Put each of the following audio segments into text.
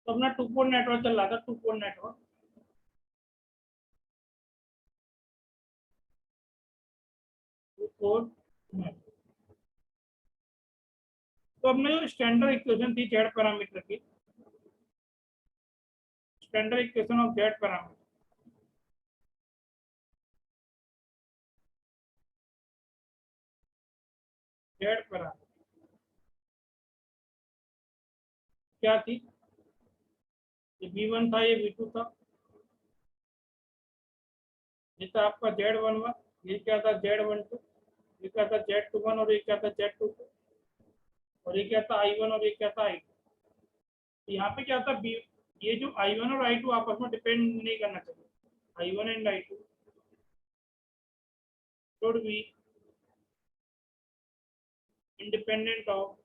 तो अपना two port network चल रहा था, two port network. Two port network. तो अपने जो स्टैंडर्ड इक्वेशन थी जेड पैरामीटर की, standard equation of Z parameter, Z parameter क्या थी? ये V1 था, ये V2 था, ये था आपका Z11, ये क्या था Z12, ये क्या था Z21 और ये क्या था Z22, और ये क्या था I1 और ये क्या था I2। तो यहाँ पे क्या था, ये जो I1 और I2 आपस में डिपेंड नहीं करना चाहिए। I1 and I2 should be independent of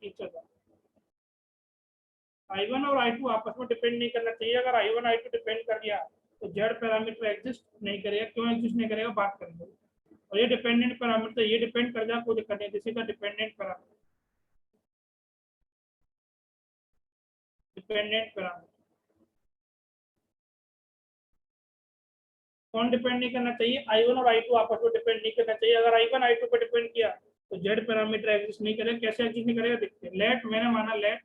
each other. I1 और I2 आपस में डिपेंड नहीं करना चाहिए। अगर I1 I2 डिपेंड कर गया तो जेड पैरामीटर एग्जिस्ट नहीं करेगा। क्यों एग्जिस्ट नहीं करेगा, बात करेंगे। और ये डिपेंडेंट पैरामीटर, ये डिपेंड कर जाए, कोई दिक्कत नहीं, this is the dependent parameter, dependent parameter. कौन डिपेंड नहीं करना चाहिए? I1 और I2 आपस में डिपेंड नहीं करना चाहिए। अगर I1 I2 पर डिपेंड किया तो जेड पैरामीटर एग्जिस्ट नहीं करेगा। कैसे एग्जिस्ट नहीं करेगा, देखते हैं। लेट, मैंने माना late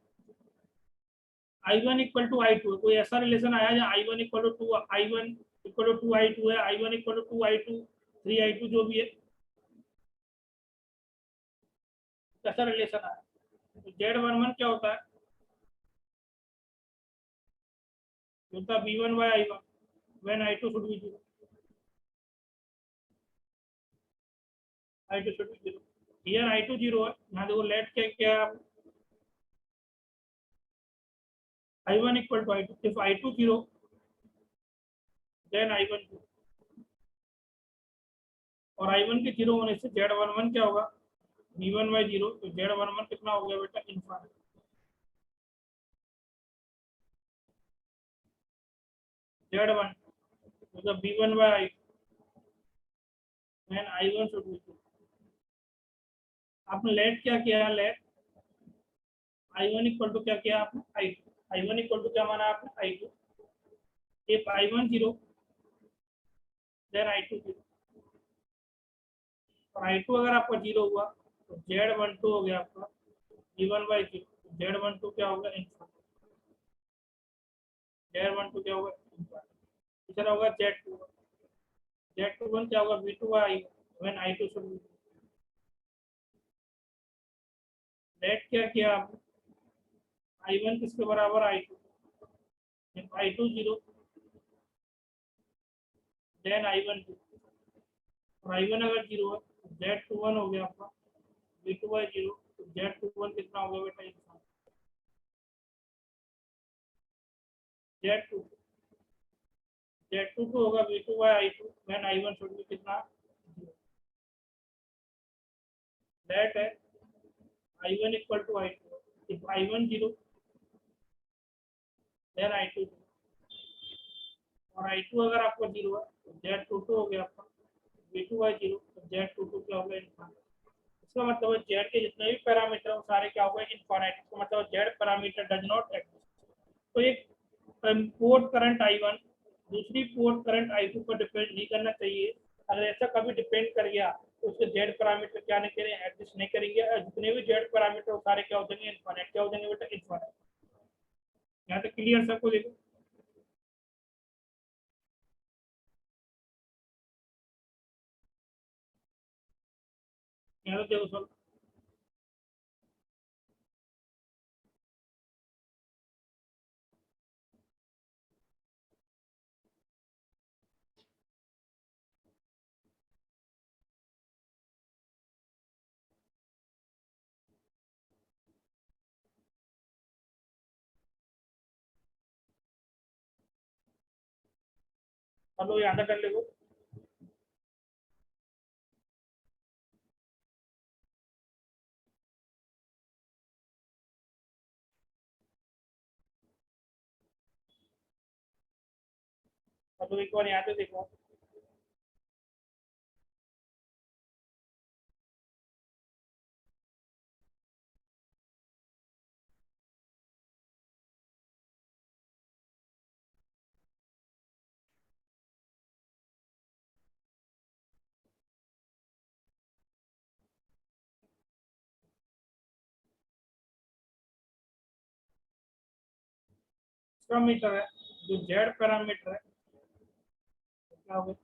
I1 equal to I2, कोई ऐसा रिलेशन आया जहाँ I1 equal to I1 equal to I2 है, I1 equal to I2 3I2 जो भी है, कैसा रिलेशन आया? तो Z11 क्या होता है, होता है V1/I1 when I2 should be 0, I2 should be 0। Here I2 0 है, यहाँ देखो लेट क्या क्या है, I1 equal to I2, if I2 0 then I1 0, और I1 के 0 होने से Z11 क्या होगा, V1/0, तो Z11 कितना हो गया बेटा, इनफाइनाइट। Z1 मतलब V1/I2 when I1 should be 0। आपने लेट क्या किया, लेट I1 इक्वल टू क्या किया आपने, I2, I1 इक्वल टू क्या माना आपने, I2, if I1 0 then I2 0, और I2 अगर आपका 0 हुआ तो Z12 हो गया आपका V1/0, Z12 क्या होगा, इनफाइनाइट। Z12 क्या होगा, इनफाइनाइट। तीसरा होगा Z21, Z21 क्या होगा, V2/I1 when I2 should be 0। Late क्या किया आपने, I1 किसके बराबर, I2, if I2 0 then I1 0, और I1 अगर 0 है तो Z21 हो गया आपका V2/0, तो Z21 कितना हो गया बेटा, इनफाइनाइट। Z22 Z22 होगा V2/I2 when I1 should be कितना, 0। लेट है I1 equal to I2, if I1 0 then I2 0, और I2 अगर आपका 0 है तो Z22 हो गया आपका V2/0, तो Z22 क्या हो गया, इनफाइनाइट। इसका मतलब है जेड के जितने भी पैरामीटर हैं वो सारे क्या हो गए, इनफाइनाइट। इसका मतलब Z parameter does not exist. तो एक पोर्ट करंट I1 दूसरी पोर्ट करंट I2 पर डिपेंड नहीं करना चाहिए। अगर ऐसा कभी डिपेंड कर गया तो उसके जेड पैरामीटर क्या नहीं करेंगे, एडजस्ट नहीं करेंगे। और जितने भी जेड पैरामीटर वो सारे क्या हो जाएंगे, इनफाइनाइट। क्या हो जाएंगे बेटा, इनफाइनाइट। यहाँ तक क्लियर सबको, देखो। यहाँ तक देखो सब। चलो यहाँ तक कर लो। चलो एक बार यहाँ पे देखो। दूसरा मीटर है जो जेड पैरामीटर है, क्या हो गया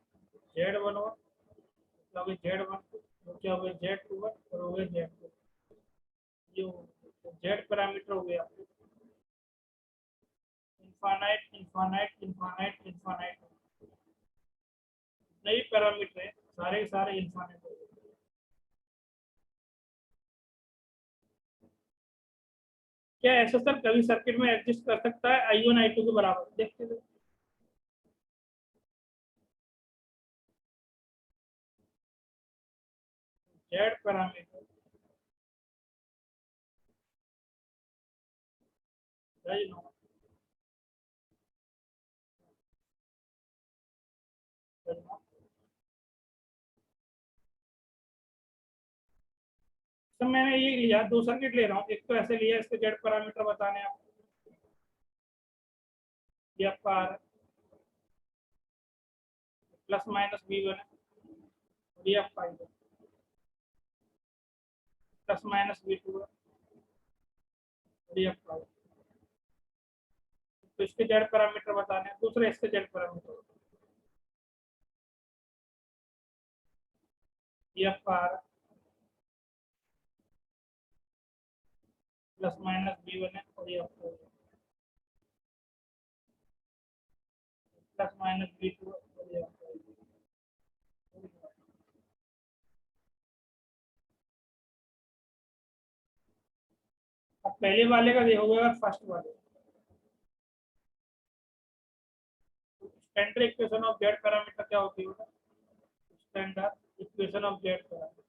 Z11, क्या हो गया Z12, तो क्या हो गया Z21 और हो गया Z2। जो जेड पैरामीटर हो गया इनफाइनाइट इनफाइनाइट इनफाइनाइट इनफाइनाइट, नई पैरामीटर है सारे के सारे इनफाइनाइट हो गए। क्या ऐसा सर कभी सर्किट में एग्जिस्ट कर सकता है I1 I2 के बराबर? देखते थे जेड पैरामीटर तो मैंने ये लिया, दो सर्किट ले रहा हूँ, एक तो ऐसे लिया इसके जेड पैरामीटर बताने आप, ये आपका आ रहा है प्लस माइनस V1 है, और ये आपका I1 प्लस माइनस V2 है, और ये आपका I1। तो इसके जेड पैरामीटर बताने हैं, दूसरे इसके जेड पैरामीटर, ये आपका आ रहा है प्लस माइनस V1 है, और ये आपका प्लस माइनस V2 है, और ये आपका अब पहले वाले का देखोगे अगर फर्स्ट वाले, standard equation of Z parameter क्या होती है? Standard equation of Z parameter,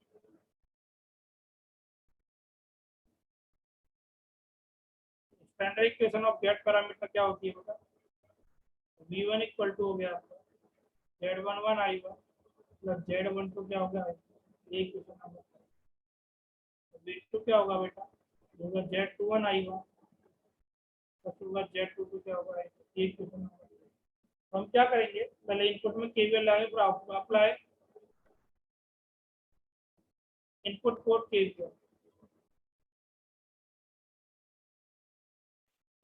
standard equation of Z parameter क्या होती है बता? V1 इक्वल टू हो गया आपका Z11 I1 प्लस Z12 क्या हो गया I2, ये इक्वेशन नंबर। V2 क्या होगा बेटा? होगा Z21 I1 प्लस होगा Z22 क्या होगा I2, ये इक्वेशन नंबर। तो हम क्या करेंगे, पहले इनपुट में KVL लगाएंगे, फिर output apply input code KVL।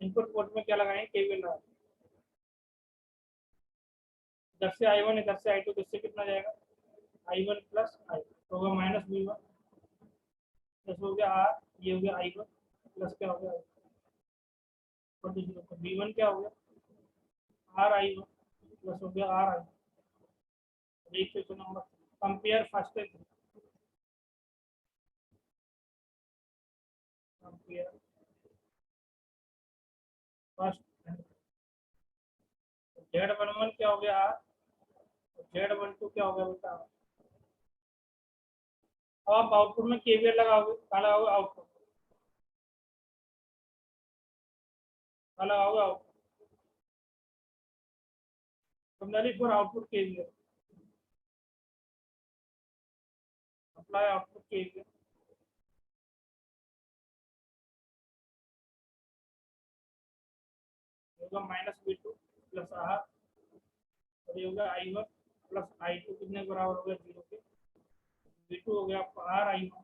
Input code में क्या लगाएंगे? KVL लगाएंगे। 10 से I1 है, 10 से I2, 10 से कितना जाएगा? I1 प्लस I2 होगा माइनस V1 प्लस हो गया R, ये हो गया I1 प्लस क्या हो गया V1 क्या हो गया R I1 प्लस हो गया R I1। Equation number compare first and compare first and Z11 क्या हो गया R, Z12 क्या हो गया बेटा? अब आप आउटपुट में KVL लगाओगे, क्या लगाओगे? आउटपुट क्या लगाओगे? Output similarly for output KVL apply output KVL, होगा माइनस V2 प्लस R, और ये होगा I1 प्लस I2 कितने बराबर हो गया? 0 के। V2 हो गया आपका RI1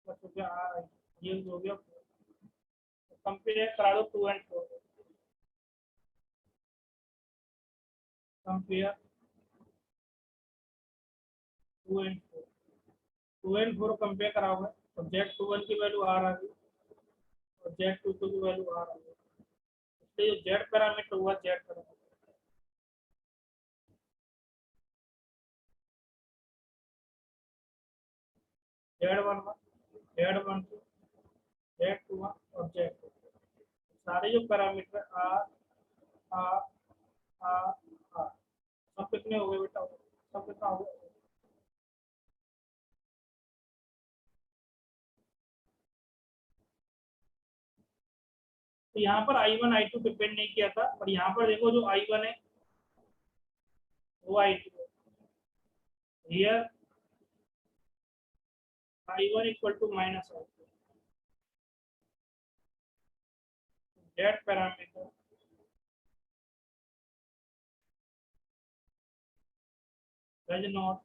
प्लस हो गया RI, ये हो गया। कंपेयर करा दो 2 and 4, compare 2 and 4, 2 and 4 compare कराओगे तो Z21 की वैल्यू R आ गई और Z22 की वैल्यू R आ गई। इसलिए जो Z पैरामीटर हुआ Z parameter, Z11 Z12 Z21 और Z22 सारे जो parameter R R R R सब कितने हो गए बेटा? सब कितना हो गया? तो यहाँ पर I1 I2 डिपेंड नहीं किया था, और यहाँ पर देखो जो I1 है वो I2 है। Here I1 equal to minus I2, Z parameter does not.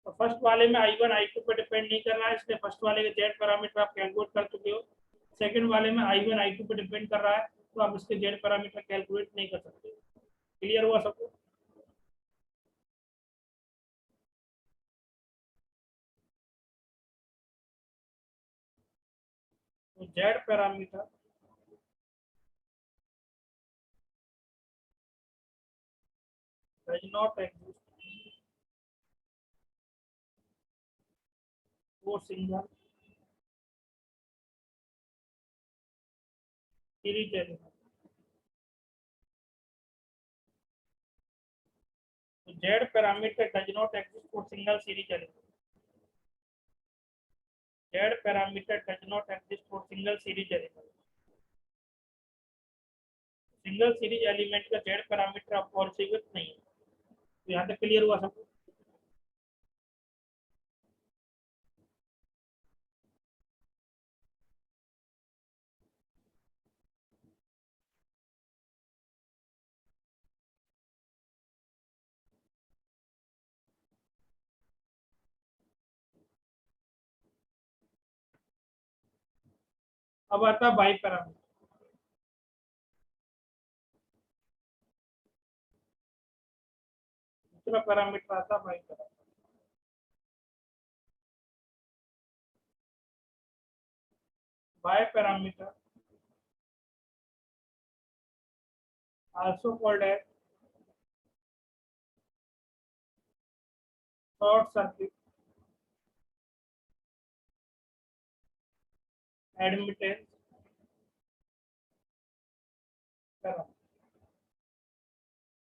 तो फर्स्ट वाले में I1 I2 पे डिपेंड नहीं करना है, इसलिए फर्स्ट वाले के जेड पैरामीटर आप कैलकुलेट कर चुके हो। सेकंड वाले में I1 I2 पे डिपेंड कर रहा है, तो आप इसके जेड पैरामीटर कैलकुलेट नहीं कर सकते। क्लियर हुआ सबको? तो Z parameter does not exist for single series element. So Z parameter does not exist for single series element. Z parameter does not exist for single series element. Single series element का Z parameter आप possible नहीं है। तो यहाँ तक clear हुआ सबको? अब आता है बाई पैरामीटर। दूसरा पैरामीटर आता है by parameter. By parameter also called as short circuit admittance parameter.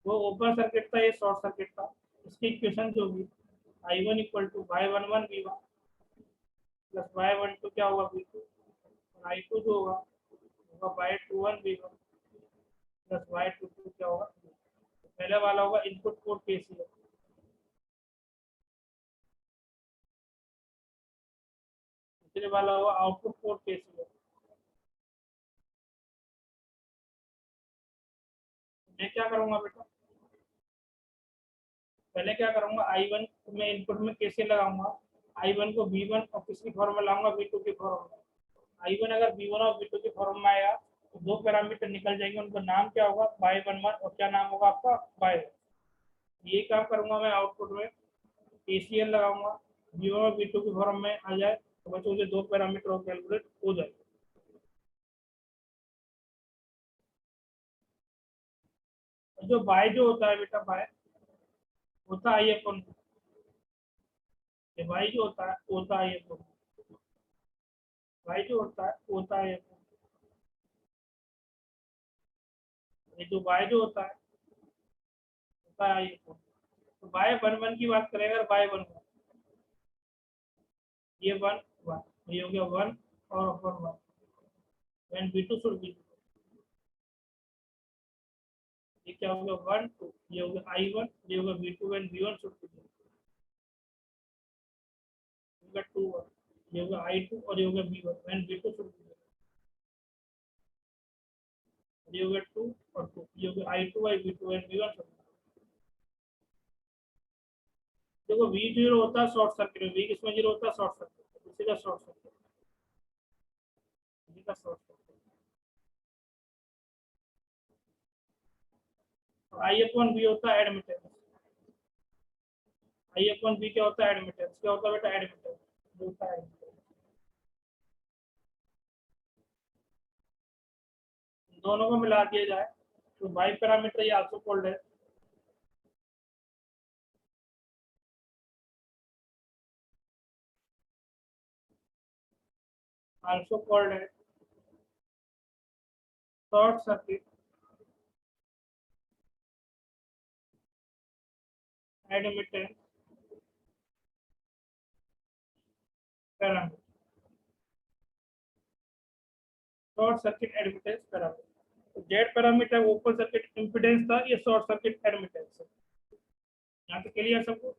वो ओपन सर्किट था, ये शॉर्ट सर्किट था। इसकी इक्वेशन जो होगी I1 equal to y11 v1 plus y12 क्या होगा v2, और I2 जो होगा y21 v1 प्लस y22 क्या होगा v2। तो पहले वाला होगा इनपुट पोर्ट केसीएल, दूसरे वाला होगा आउटपुट पोर्ट केसीएल। मैं क्या करूंगा बेटा, पहले क्या करूंगा I1 में इनपुट में केसीएल लगाऊंगा, I1 को V1 और किसकी फॉर्म में लाऊंगा, V2 की फॉर्म में। I1 अगर V1 और V2 की फॉर्म में आया तो दो पैरामीटर निकल जाएंगे, उनका नाम क्या होगा y11 और क्या नाम होगा आपका y। ये काम करूंगा मैं, आउटपुट में केसीएल लगाऊंगा, V1 और V2 की फॉर्म में आ जाए तो बच्चों से दो पैरामीटर कैलकुलेट हो जाए। जो बाय जो होता है बेटा, बाय होता है अपन, बाई जो होता है अपन, बाई जो होता है अपन। ये जो बाय जो होता है अपन। तो बाय वन वन की बात करें, अगर बाय वन वन, ये वन वन, ये हो गया वन और अपन one, when V2 should be, ये क्या हो गया वन टू, ये हो गया I1, ये होगा V2 when V1 should be, होगा टू वन, ये होगा I2 और ये होगा V1 when V2 should be, ये होगा टू और टू, ये होगा I2 by V2 when V1 should be। देखो V0 होता है शॉर्ट सर्किट में, V किसमें जीरो होता है शॉर्ट सर्किट, इसी का शॉर्ट सर्किट, इसी का शॉर्ट सर्किट। आई अपॉन बी होता है एडमिटेंस, आई अपॉन बी क्या होता है एडमिटेंस, क्या होता है बेटा एडमिटेंस, जो होता है एडमिटेंस। दोनों को मिला दिया जाए तो बाई पैरामीटर ये आल्सो कॉल्ड है आल्सो कॉल्ड है short circuit admittance parameter, short circuit admittance parameter. Z parameter open circuit impedance था, ये शॉर्ट सर्किट एडमिटेंस है। यहाँ पे क्लियर सबको?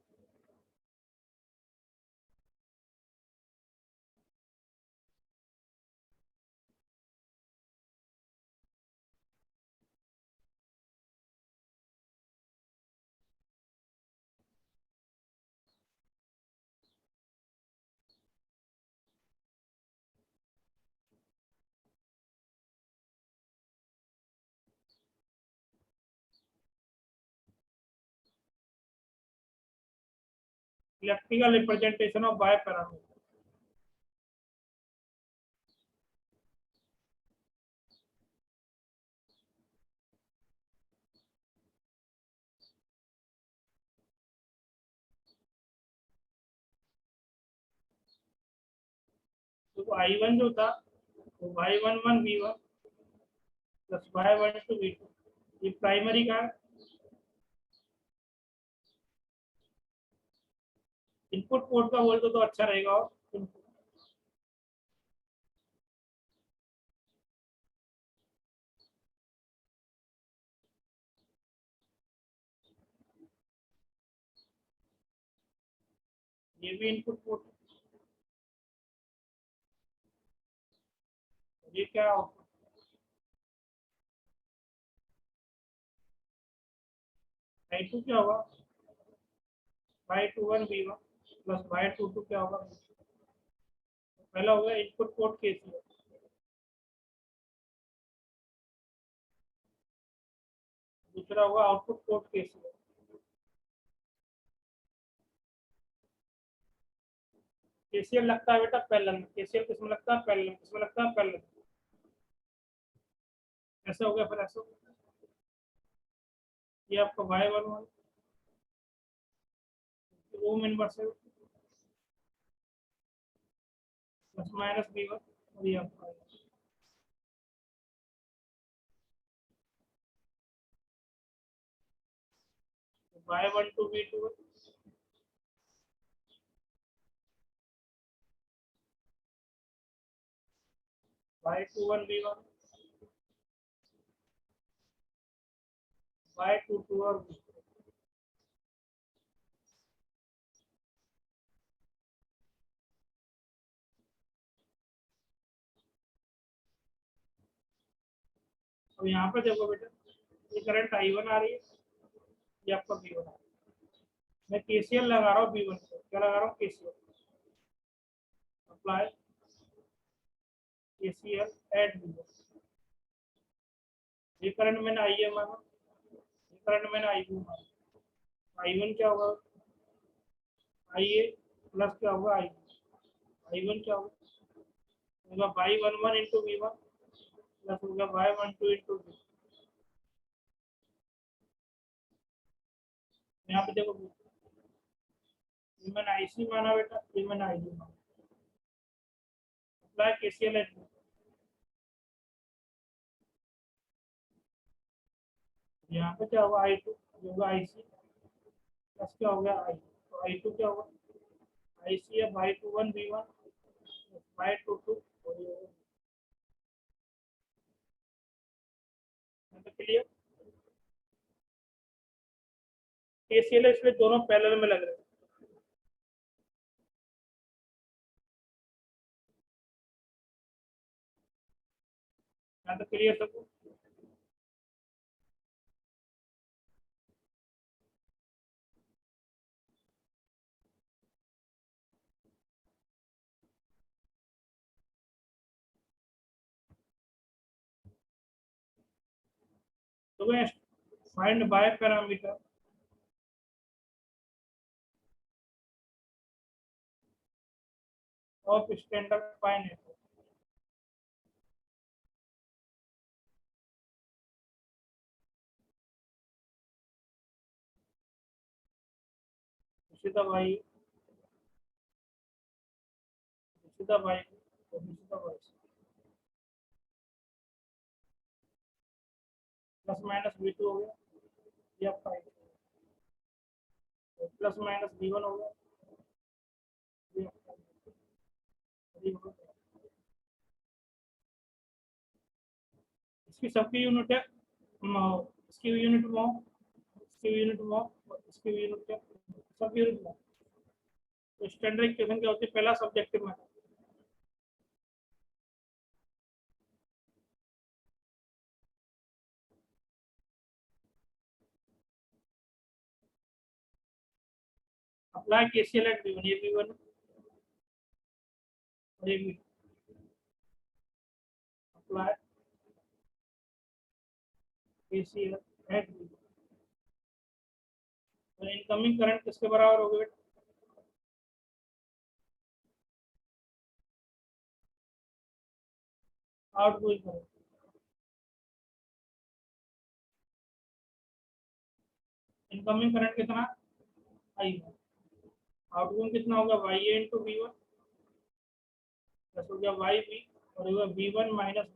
Electrical representation of Y parameter. तो I1 जो था वो y11 v1 plus y12 v2, ये प्राइमरी का इनपुट पोर्ट का बोल तो अच्छा रहेगा। और ये भी इनपुट पोर्ट, ये क्या आउटपुट, I2 क्या होगा y21 v1 प्लस y22 क्या होगा, पहला होगा इनपुट पोर्ट केसीएल, दूसरा होगा आउटपुट पोर्ट केसीएल। केसीएल लगता है बेटा पैरेलल में, केसीएल किसमें लगता है पैरेलल, किसमें लगता है पैरेलल, ऐसा हो गया। फिर ऐसा ये आपका y11 ओम इनवर्स है प्लस माइनस v1, और ये आपका y12 v2 y21 v1 y22 और v2। अब यहाँ पे देखो बेटा, ये करंट I1 आ रही है, ये आपका V1 आ रहा है। मैं केसीएल लगा रहा हूँ V1 पे, क्या लगा रहा हूँ KCL, apply KCL eight V1। ये करंट मैंने IA माना, ये करंट मैंने I2 माना। I1 क्या होगा, IA प्लस क्या होगा I1 क्या होगा y11 इंटू V1 प्लस होगा y12 इंटू V। यहाँ पे देखो, ये मैंने IC माना बेटा, ये मैंने I2 माना, अप्लाई केसीएल एट V। यहाँ पे क्या होगा I2 जो होगा IC प्लस क्या हो गया I, तो I2 क्या होगा IC है y21 V1 y22 और ये क्लियर। केसीएल इसमें दोनों पैरेलल में लग रहे हैं। यहाँ तक क्लियर सबको। तो मैं find by parameter of standard pi network. सीधा भाई, सीधा भाई, सीधा भाई प्लस माइनस V2 हो गया, ये आपका प्लस माइनस V1 हो गया, ये आपका इसकी सबकी यूनिट है इसकी यूनिट मो, इसकी यूनिट मो, इसकी यूनिट क्या, सब यूनिट मो। तो स्टैंडर्ड इक्वेशन क्या होती है, पहला सब्जेक्टिव में अप्लाई केसीएल एट V1, ये V1 और ये V2 apply KCL eight V2। तो इनकमिंग करंट किसके बराबर होगा बेटा, आउटगोइंग करंट, इनकमिंग करंट कितना I1, आउटगोइंग कितना होगा YA इंटू V1 प्लस हो गया YB और होगा V1 माइनस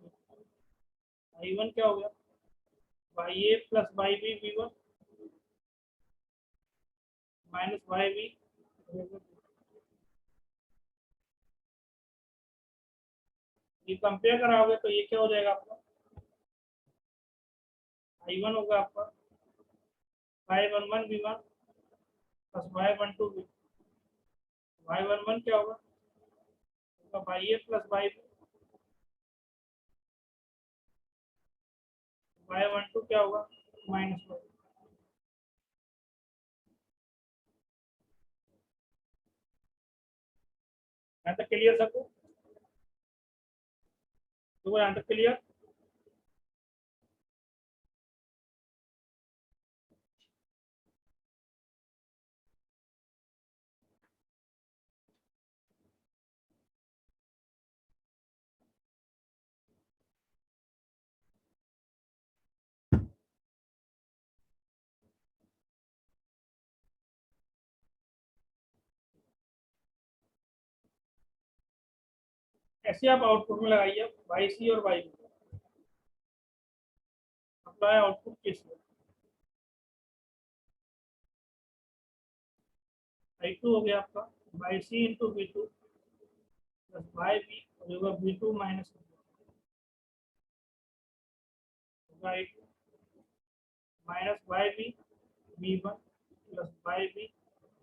I1 क्या हो गया YA plus YB V1 minus YB, ये कंपेयर कराओगे तो ये क्या हो जाएगा आपका I1 होगा आपका Y11 V1 plus Y12 V, Y11 क्या होगा YA प्लस YB, Y12 क्या होगा माइनस Y। यहाँ तक क्लियर सबको, तो यहाँ तक क्लियर। ऐसे आप आउटपुट में लगाइए वाई सी और y b, apply output case में I2 हो गया आपका by c into b two plus by b होगा b two minus by two minus by b b one plus by B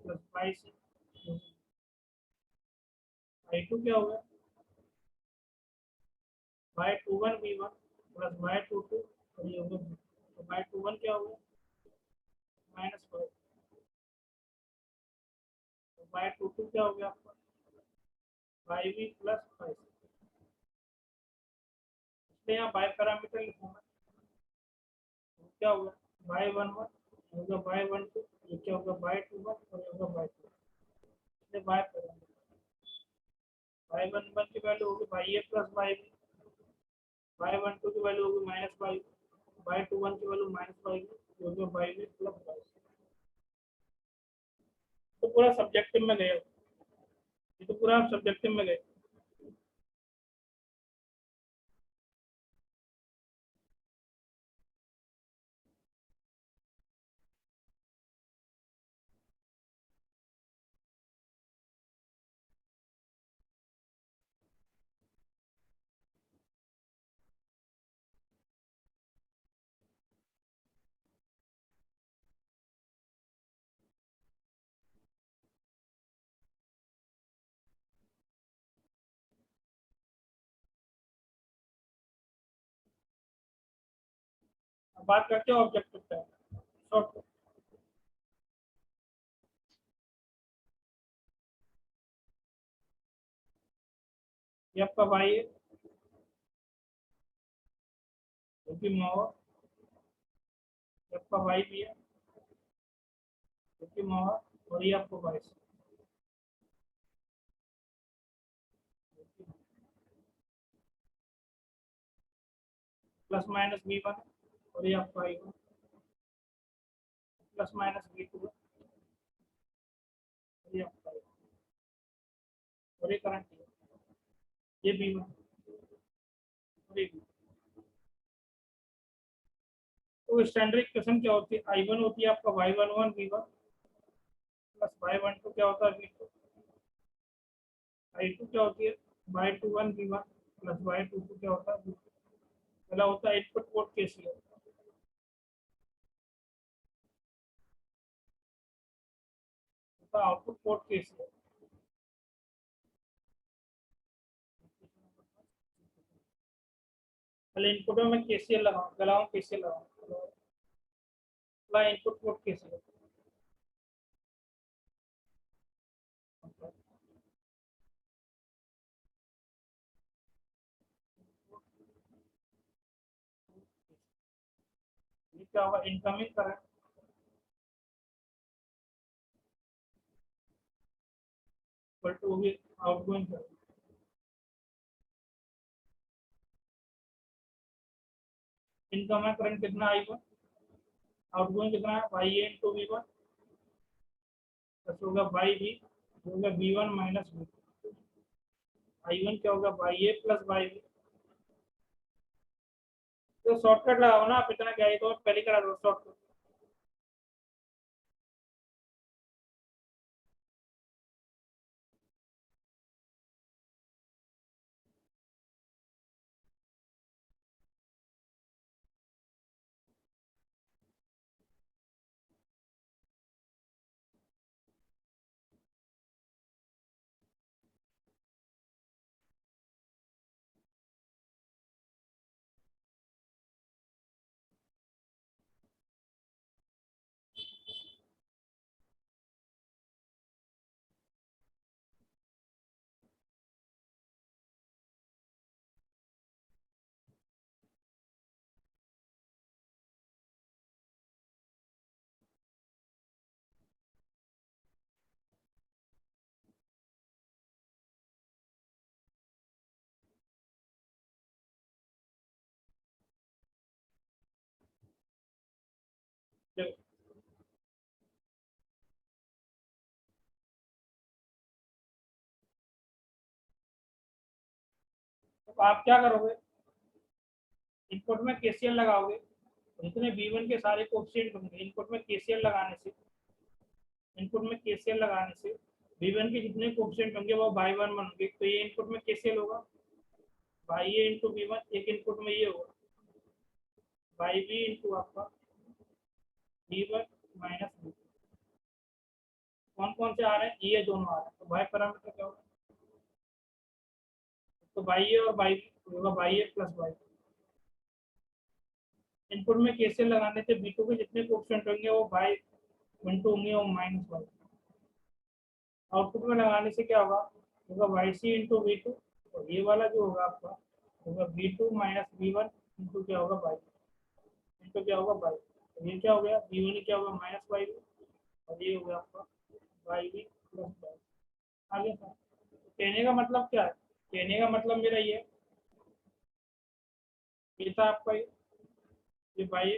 plus by c. I2 क्या होगा by two one B one plus by two two और ये होगा तो by two one क्या होगा minus by two two क्या हो गया आपका Y B plus by C. इसलिए यहाँ बाई पैरामीटर लिखूंगा तो क्या होगा बाई वन वन होगा बाई वन टू, ये क्या होगा बाई टू वन और ये होगा बाई टू, इसलिए Y parameter Y one one की वैल्यू होगी Y A plus by B, Y one two की वैल्यू होगी minus Y, Y two one की वैल्यू माइनस बाई बी होगी बाई बी प्लस बाई सी। तो पूरा सब्जेक्टिव में गए, ये तो पूरा आप सब्जेक्टिव में गए। अब बात करते हैं ऑब्जेक्टिव पे, शॉर्ट। ये आपका वाई है जो कि मोहर, ये आपका वाई भी है जो कि मोहर और ये आपको Y C plus minus B one और ये आपका I one plus minus B two और ये आपका I1, और ये करंट ये बी वन और ये B1। तो स्टैंडर्ड इक्वेशन क्या होती है आई वन होती है आपका Y one one B one plus Y one two क्या होता है बी टू, आई टू क्या होती है Y two one B one plus Y two two क्या होता है बी टू। पहला होता है input port KCL, output port KCL. पहले इनपुट में मैं केसीएल लगाऊं केसीएल लगाऊं, पहला इनपुट पोर्ट केसीएल ये क्या होगा इनकमिंग करंट इक्वल टू होगी आउटगोइंग करंट। इनकम है करंट कितना I1, आउटगोइंग कितना है YA इंटू V1 प्लस होगा YB होगा B1 माइनस B2। I1 क्या होगा YA प्लस YB। तो शॉर्टकट लगाओ ना आप, इतना क्या है तो पहले करा दो शॉर्टकट। देखो तो आप क्या करोगे, इनपुट में केसीएल लगाओगे, जितने B1 के सारे कोएफिशिएंट होंगे इनपुट में केसीएल लगाने से, इनपुट में केसीएल लगाने से B1 के जितने कोएफिशिएंट होंगे वो बाई वन होंगे। तो ये इनपुट में केसीएल होगा बाई ए इंटू B1, एक इनपुट में ये होगा बाई बी इंटू आपका B1 माइनस B। कौन कौन से आ रहे हैं, ये दोनों आ रहे हैं, तो बाई पैरामीटर क्या होगा, तो बाई ए और बाई बी होगा by A plus by. Input में केसीएल लगाने से B2 के जितने कोएफिशिएंट होंगे वो बाई इंटू होंगे और माइनस बाई। आउटपुट में लगाने से क्या होगा, होगा वाई सी इंटू V2, और ये वाला जो होगा आपका होगा B2 माइनस B1 इंटू क्या होगा बाई, इंटू क्या होगा बाई। तो ये क्या हो गया B1 क्या होगा माइनस बाई बी, और ये हो गया आपका बाई बी प्लस बाई। आगे था, तो कहने का मतलब क्या है, कहने का मतलब मेरा ये था आपका ये बाई,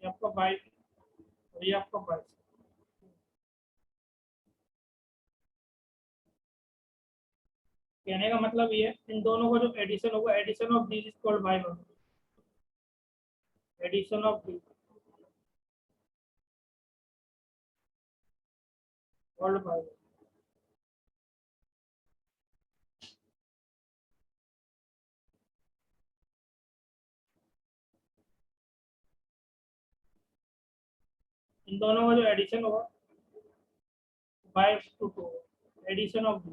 ये आपका बाई, और ये आपका बाई। कहने का मतलब ये इन दोनों का जो एडिशन होगा, addition of these is called by one, addition of the called by one. इन दोनों का जो एडिशन होगा by two two, addition of the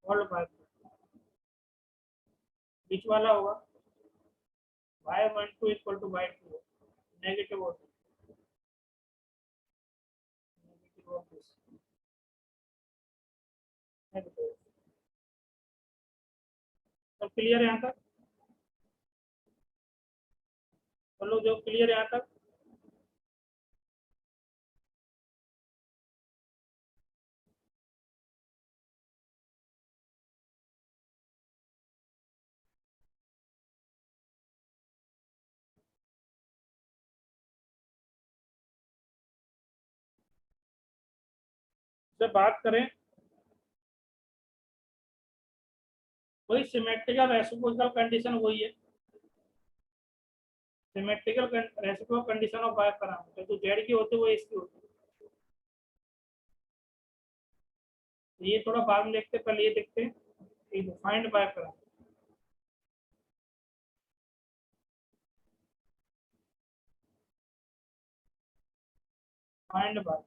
called by, बीच वाला होगा by one two equal to by two, negative of negative of this negative. सब clear है यहाँ तक, चलो जो क्लियर है यहाँ तक। से बात करें वही सिमेट्रिकल रेसिप्रोकल कंडीशन वही है, symmetrical reciprocal condition of Y parameter, तो जेड की होती है वो इसकी होती है। तो ये थोड़ा बाद में देखते हैं, पहले ये देखते हैं find by parameter. Find by,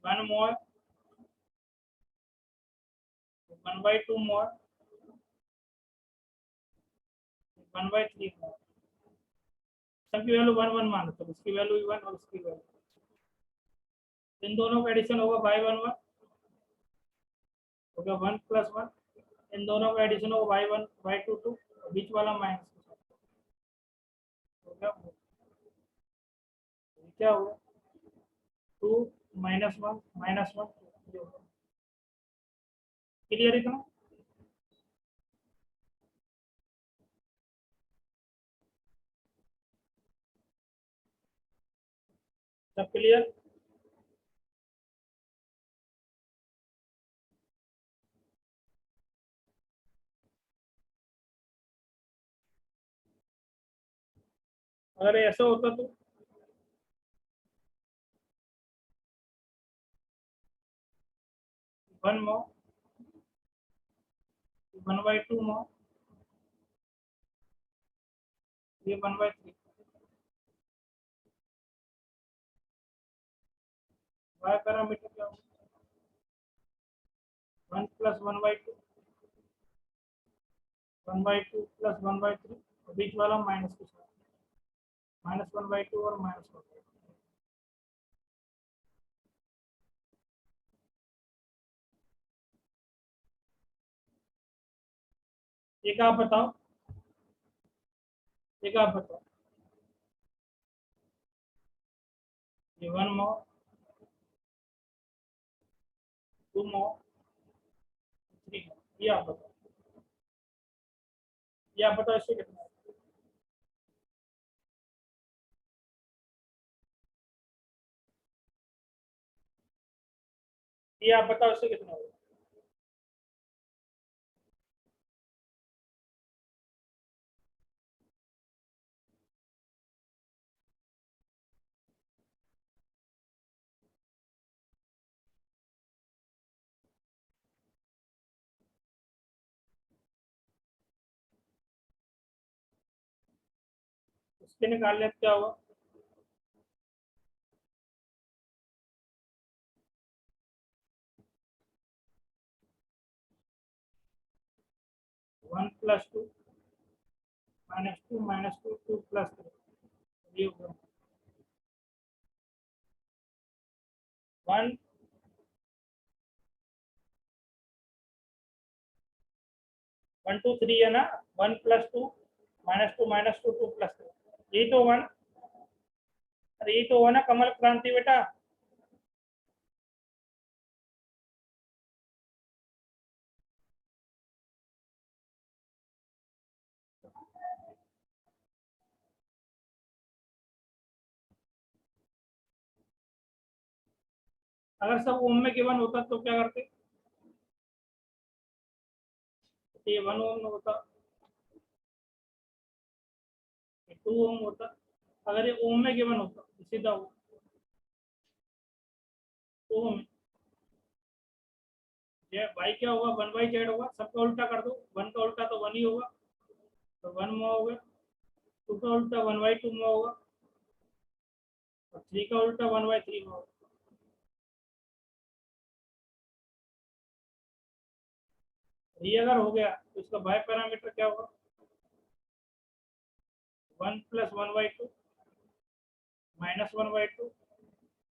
one more, one by two more, one by three more, सबकी वैल्यू वन वन मानो, तो इसकी वैल्यू वन और इसकी वैल्यू, इन दोनों का एडिशन होगा बाई वन वन, हो गया 1+1, इन दोनों का एडिशन होगा y1 y22, बीच वाला माइनस के साथ हो गया। क्या हुआ 2 -1 -1, क्लियर इतना। सब क्लियर। अगर ऐसा होता तो 1 मो 1/2 मो, ये 1/3, y पैरामीटर क्या होगा 1 + 1/2 1/2 + 1/3, बीच वाला माइनस के साथ -1/2 और -1। एक आप बताओ, एक आप बताओ, ये 1 मो 2 मो 3 मो, ये आप बताओ, ये आप बताओ इससे कितना है? ये आप बताओ इससे कितना होगा? इसके निकालने क्या होगा 1 + 2 -2 -2 2 + 3, ये होगा 1 1 2 3 है ना, 1 + 2 -2 -2 2 + 3, यही तो हुआ ना। अरे यही तो हुआ ना कमल क्रांति बेटा। अगर सब ओम में गिवन होता तो क्या करते, तो ये 1 ओम होता, ये 2 ओम होता। अगर ये ओम में गिवन होता तो सीधा ओम, ये y क्या होगा 1/z होगा, सबका उल्टा कर दो, 1 का उल्टा तो 1 ही होगा, तो 1 मो हो गया, 2 का उल्टा 1/2 मो होगा, और 3 का उल्टा 1/3 मो होगा। ये अगर हो गया तो इसका y पैरामीटर क्या होगा 1 + 1/2 -1/2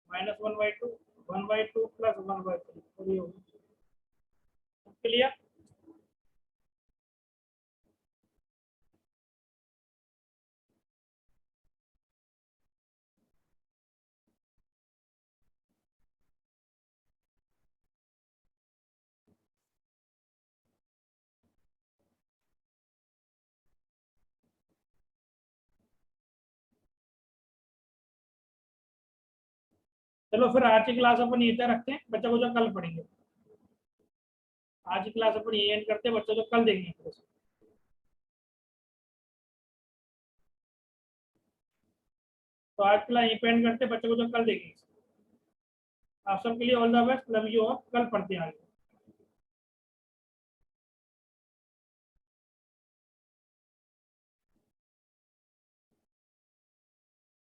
-1/2 1/2 + 1/3, और ये होगा क्लियर। चलो फिर आज की क्लास अपन यहीं तक रखते हैं, बच्चों को जो कल पढ़ेंगे। आज की क्लास अपन यही एंड करते हैं, बच्चों को कल देखेंगे। तो आज के लिए यहीं पे एंड करते हैं, बच्चों को जो कल देखेंगे। आप सबके लिए all the best, love you, और कल पढ़ते हैं आगे।